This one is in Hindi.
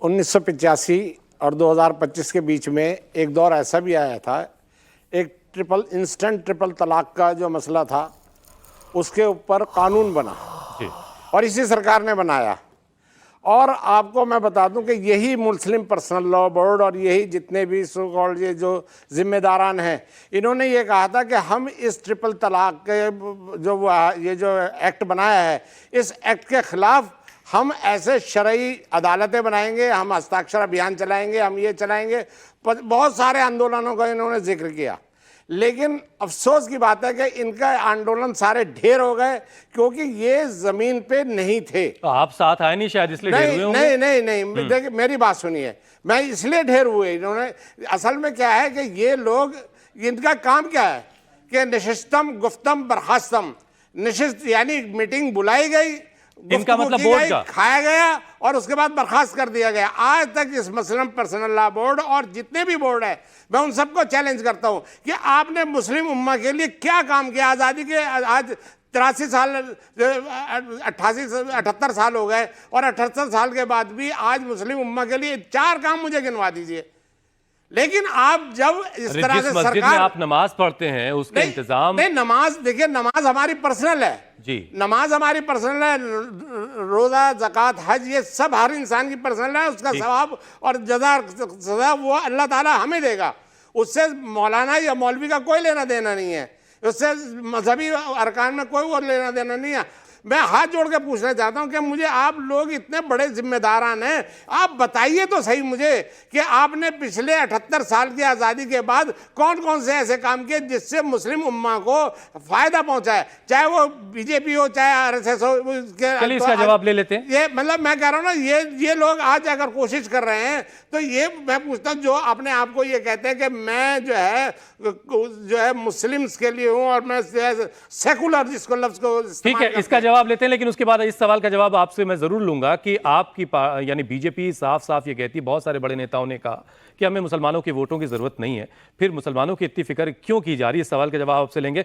1985 और 2025 के बीच में एक दौर ऐसा भी आया था, एक इंस्टेंट ट्रिपल तलाक का जो मसला था उसके ऊपर कानून बना और इसी सरकार ने बनाया। और आपको मैं बता दूं कि यही मुस्लिम पर्सनल लॉ बोर्ड और यही जितने भी सो कॉल्ड ये जो जिम्मेदारान हैं, इन्होंने ये कहा था कि हम इस ट्रिपल तलाक के ये जो एक्ट बनाया है, इस एक्ट के खिलाफ हम ऐसे शरई अदालतें बनाएंगे, हम हस्ताक्षर अभियान चलाएंगे, हम ये चलाएंगे। बहुत सारे आंदोलनों का इन्होंने जिक्र किया, लेकिन अफसोस की बात है कि इनका आंदोलन सारे ढेर हो गए क्योंकि ये जमीन पे नहीं थे। तो आप साथ आए नहीं शायद, इसलिए ढेर हुए होंगे। नहीं, देखिए मेरी बात सुनिए, मैं इसलिए ढेर हुए। इन्होंने असल में क्या है कि ये लोग, इनका काम क्या है कि निशिस्तम गुफ्तम बर्खास्तम, निशिस्त यानी मीटिंग बुलाई गई, इनका मतलब बोर्ड का खाया गया और उसके बाद बर्खास्त कर दिया गया। आज तक इस मुस्लिम पर्सनल लॉ बोर्ड और जितने भी बोर्ड है, मैं उन सबको चैलेंज करता हूं कि आपने मुस्लिम उम्मा के लिए क्या काम किया। आज़ादी के आज 83 साल 78 साल हो गए और 78 साल के बाद भी आज मुस्लिम उम्मा के लिए 4 काम मुझे गिनवा दीजिए। लेकिन आप जब इस तरह से मस्जिद में आप नमाज पढ़ते हैं उसका इंतजाम नहीं, नमाज देखिए, नमाज हमारी पर्सनल है जी, नमाज हमारी पर्सनल है। रोजा, ज़कात, हज, ये सब हर इंसान की पर्सनल है। उसका सवाब और सजा वो अल्लाह ताला हमें देगा। उससे मौलाना या मौलवी का कोई लेना देना नहीं है, उससे मजहबी अरकान में कोई और लेना देना नहीं है। मैं हाथ जोड़ के पूछना चाहता हूं कि मुझे, आप लोग इतने बड़े जिम्मेदारान हैं, आप बताइए तो सही मुझे कि आपने पिछले 78 साल की आज़ादी के बाद कौन कौन से ऐसे काम किए जिससे मुस्लिम उम्मा को फायदा पहुंचा है, चाहे वो बीजेपी हो चाहे आरएसएस हो। चलिए इसका जवाब ले लेते हैं। ये मतलब मैं कह रहा हूं ना, ये लोग आज अगर कोशिश कर रहे हैं तो ये मैं पूछता हूं, जो अपने आप को ये कहते हैं कि मैं जो है मुस्लिम्स के लिए हूं और मैं सेकुलर, जिसको लफ्ज को ठीक है, इसका जवाब लेते हैं। लेकिन उसके बाद इस सवाल का जवाब आपसे मैं जरूर लूंगा कि आपकी यानी बीजेपी साफ साफ ये कहती, बहुत सारे बड़े नेताओं ने कहा कि हमें मुसलमानों के वोटों की जरूरत नहीं है, फिर मुसलमानों की इतनी फिक्र क्यों की जा रही है। इस सवाल का जवाब आपसे लेंगे।